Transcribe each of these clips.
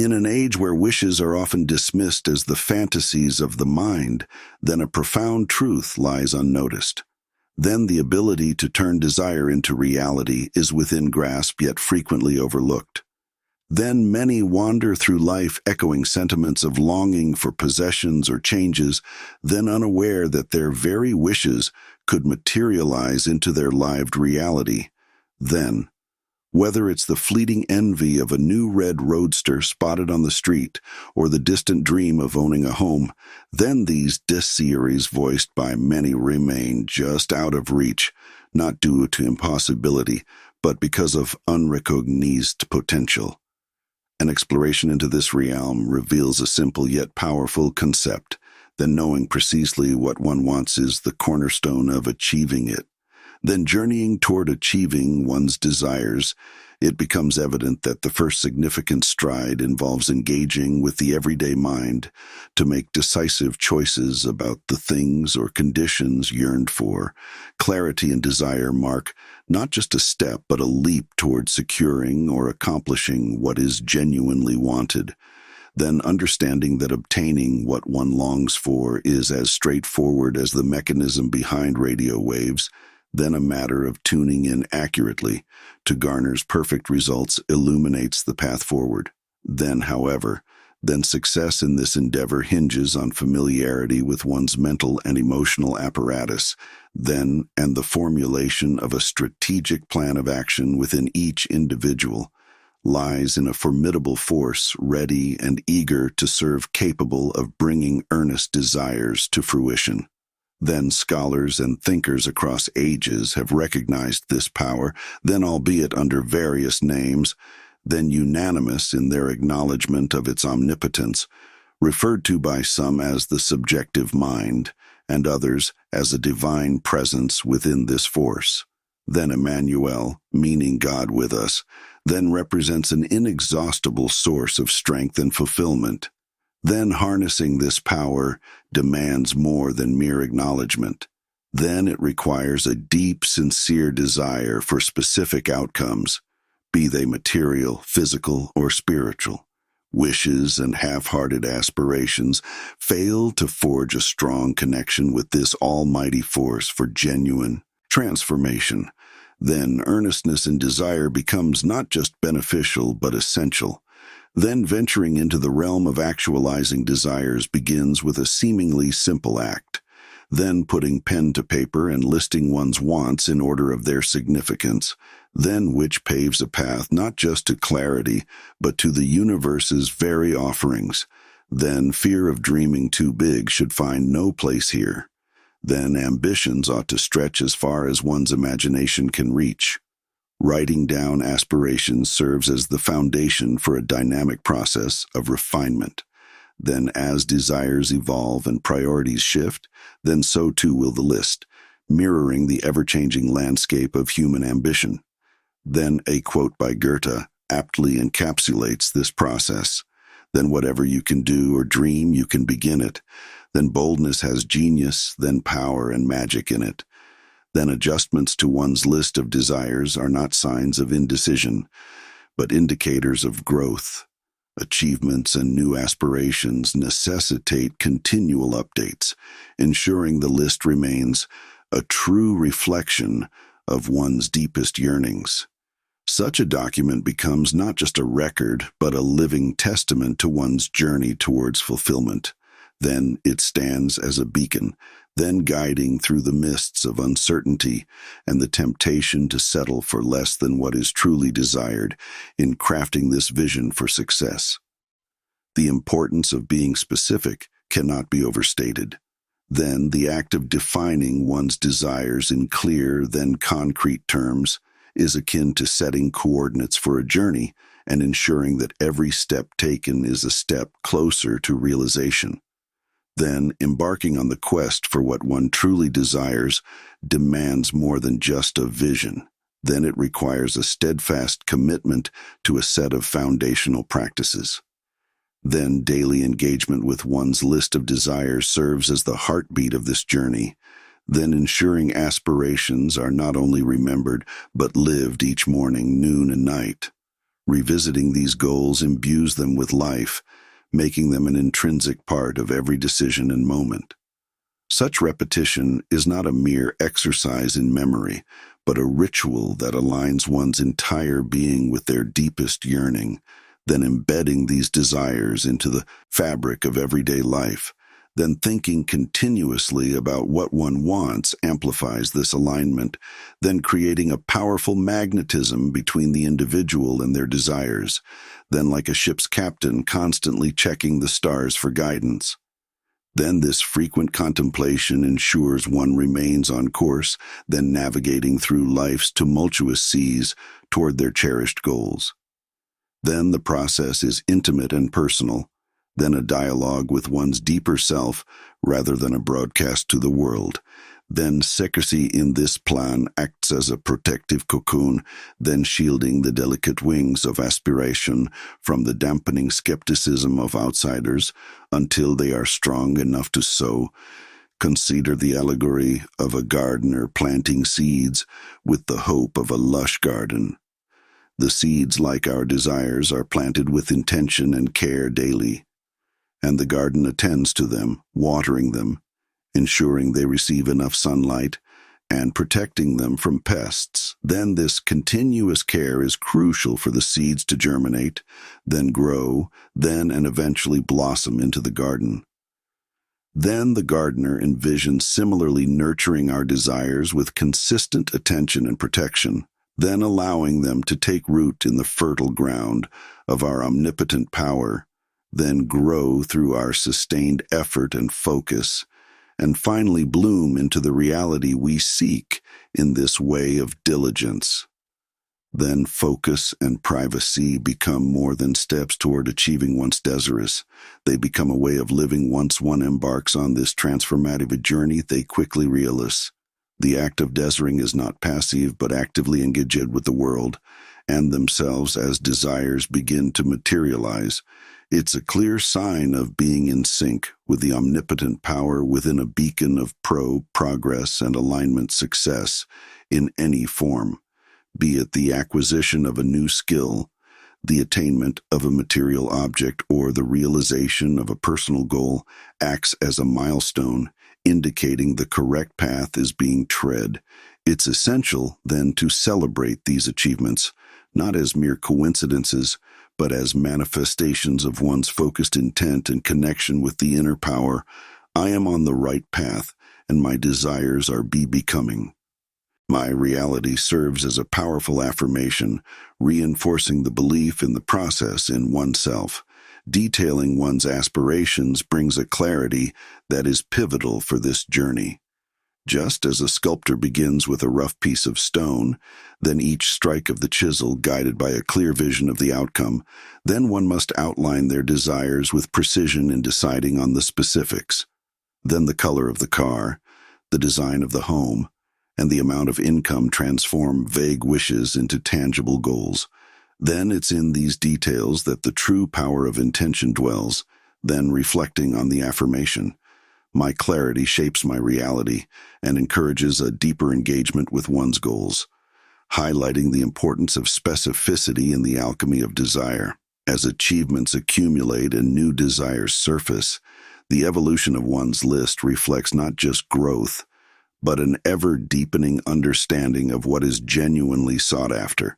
In an age where wishes are often dismissed as the fantasies of the mind, then a profound truth lies unnoticed. Then the ability to turn desire into reality is within grasp yet frequently overlooked. Then many wander through life echoing sentiments of longing for possessions or changes, then unaware that their very wishes could materialize into their lived reality. Then, whether it's the fleeting envy of a new red roadster spotted on the street or the distant dream of owning a home, then these desires voiced by many remain just out of reach, not due to impossibility, but because of unrecognized potential. An exploration into this realm reveals a simple yet powerful concept, that knowing precisely what one wants is the cornerstone of achieving it. Then journeying toward achieving one's desires, it becomes evident that the first significant stride involves engaging with the everyday mind to make decisive choices about the things or conditions yearned for. Clarity and desire mark not just a step but a leap toward securing or accomplishing what is genuinely wanted. Then understanding that obtaining what one longs for is as straightforward as the mechanism behind radio waves, then a matter of tuning in accurately to garner's perfect results illuminates the path forward. Then, however, success in this endeavor hinges on familiarity with one's mental and emotional apparatus, and the formulation of a strategic plan of action within each individual lies in a formidable force ready and eager to serve, capable of bringing earnest desires to fruition. Then scholars and thinkers across ages have recognized this power, then albeit under various names, then unanimous in their acknowledgement of its omnipotence, referred to by some as the subjective mind, and others as a divine presence within this force. Then Emmanuel, meaning God with us, then represents an inexhaustible source of strength and fulfillment. Then harnessing this power demands more than mere acknowledgement. Then it requires a deep, sincere desire for specific outcomes, be they material, physical, or spiritual. Wishes and half-hearted aspirations fail to forge a strong connection with this almighty force for genuine transformation. Then earnestness and desire becomes not just beneficial but essential. Then venturing into the realm of actualizing desires begins with a seemingly simple act. Then putting pen to paper and listing one's wants in order of their significance, then which paves a path not just to clarity, but to the universe's very offerings. Then fear of dreaming too big should find no place here. Then ambitions ought to stretch as far as one's imagination can reach. Writing down aspirations serves as the foundation for a dynamic process of refinement. Then as desires evolve and priorities shift, then so too will the list, mirroring the ever-changing landscape of human ambition. Then a quote by Goethe aptly encapsulates this process. Then whatever you can do or dream, you can begin it. Then boldness has genius, then power and magic in it. Then adjustments to one's list of desires are not signs of indecision, but indicators of growth. Achievements and new aspirations necessitate continual updates, ensuring the list remains a true reflection of one's deepest yearnings. Such a document becomes not just a record, but a living testament to one's journey towards fulfillment. Then it stands as a beacon, then guiding through the mists of uncertainty and the temptation to settle for less than what is truly desired in crafting this vision for success. The importance of being specific cannot be overstated. Then the act of defining one's desires in clear, then concrete terms is akin to setting coordinates for a journey and ensuring that every step taken is a step closer to realization. Then, embarking on the quest for what one truly desires demands more than just a vision. Then it requires a steadfast commitment to a set of foundational practices. Then daily engagement with one's list of desires serves as the heartbeat of this journey. Then ensuring aspirations are not only remembered, but lived each morning, noon, and night. Revisiting these goals imbues them with life, making them an intrinsic part of every decision and moment. Such repetition is not a mere exercise in memory, but a ritual that aligns one's entire being with their deepest yearning, then embedding these desires into the fabric of everyday life. Then thinking continuously about what one wants amplifies this alignment, then creating a powerful magnetism between the individual and their desires, then like a ship's captain constantly checking the stars for guidance. Then this frequent contemplation ensures one remains on course, then navigating through life's tumultuous seas toward their cherished goals. Then the process is intimate and personal, then a dialogue with one's deeper self rather than a broadcast to the world. Then secrecy in this plan acts as a protective cocoon, then shielding the delicate wings of aspiration from the dampening skepticism of outsiders until they are strong enough to sow. Consider the allegory of a gardener planting seeds with the hope of a lush garden. The seeds, like our desires, are planted with intention and care daily, and the garden attends to them, watering them, ensuring they receive enough sunlight, and protecting them from pests. Then this continuous care is crucial for the seeds to germinate, then grow, then and eventually blossom into the garden. Then the gardener envisions similarly nurturing our desires with consistent attention and protection, then allowing them to take root in the fertile ground of our omnipotent power, then grow through our sustained effort and focus, and finally bloom into the reality we seek in this way of diligence. Then focus and privacy become more than steps toward achieving one's desires. They become a way of living. Once one embarks on this transformative journey, they quickly realize the act of desiring is not passive but actively engaged with the world and themselves as desires begin to materialize. It's a clear sign of being in sync with the omnipotent power within, a beacon of progress and alignment. Success in any form, be it the acquisition of a new skill, the attainment of a material object, or the realization of a personal goal, acts as a milestone, indicating the correct path is being tread. It's essential, then, to celebrate these achievements, not as mere coincidences, but as manifestations of one's focused intent and connection with the inner power. I am on the right path, and my desires are becoming. My reality serves as a powerful affirmation, reinforcing the belief in the process in oneself. Detailing one's aspirations brings a clarity that is pivotal for this journey. Just as a sculptor begins with a rough piece of stone, then each strike of the chisel guided by a clear vision of the outcome, then one must outline their desires with precision in deciding on the specifics. Then the color of the car, the design of the home, and the amount of income transform vague wishes into tangible goals. Then it's in these details that the true power of intention dwells, then reflecting on the affirmation. My clarity shapes my reality and encourages a deeper engagement with one's goals, highlighting the importance of specificity in the alchemy of desire. As achievements accumulate and new desires surface, the evolution of one's list reflects not just growth, but an ever-deepening understanding of what is genuinely sought after.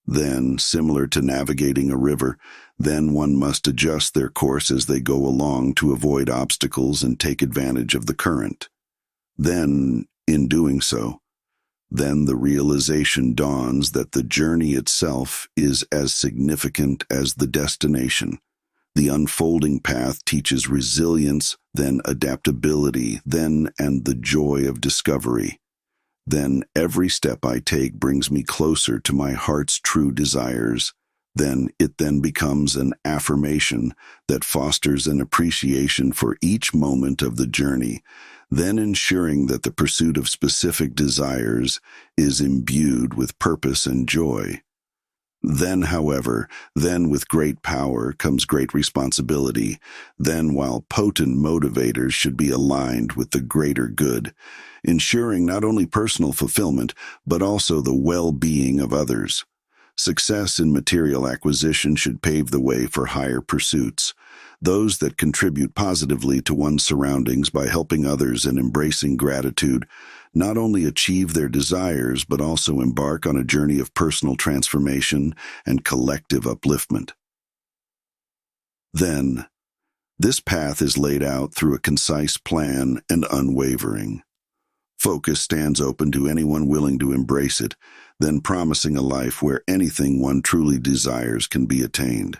Then, similar to navigating a river, then one must adjust their course as they go along to avoid obstacles and take advantage of the current. Then, in doing so, then the realization dawns that the journey itself is as significant as the destination. The unfolding path teaches resilience, then adaptability, then and the joy of discovery. Then every step I take brings me closer to my heart's true desires. Then it becomes an affirmation that fosters an appreciation for each moment of the journey, then ensuring that the pursuit of specific desires is imbued with purpose and joy. Then, however, then with great power comes great responsibility. Then, while potent motivators should be aligned with the greater good, ensuring not only personal fulfillment, but also the well-being of others. Success in material acquisition should pave the way for higher pursuits, those that contribute positively to one's surroundings by helping others and embracing gratitude, not only achieve their desires but also embark on a journey of personal transformation and collective upliftment. Then, this path is laid out through a concise plan and unwavering. Focus stands open to anyone willing to embrace it, then promising a life where anything one truly desires can be attained.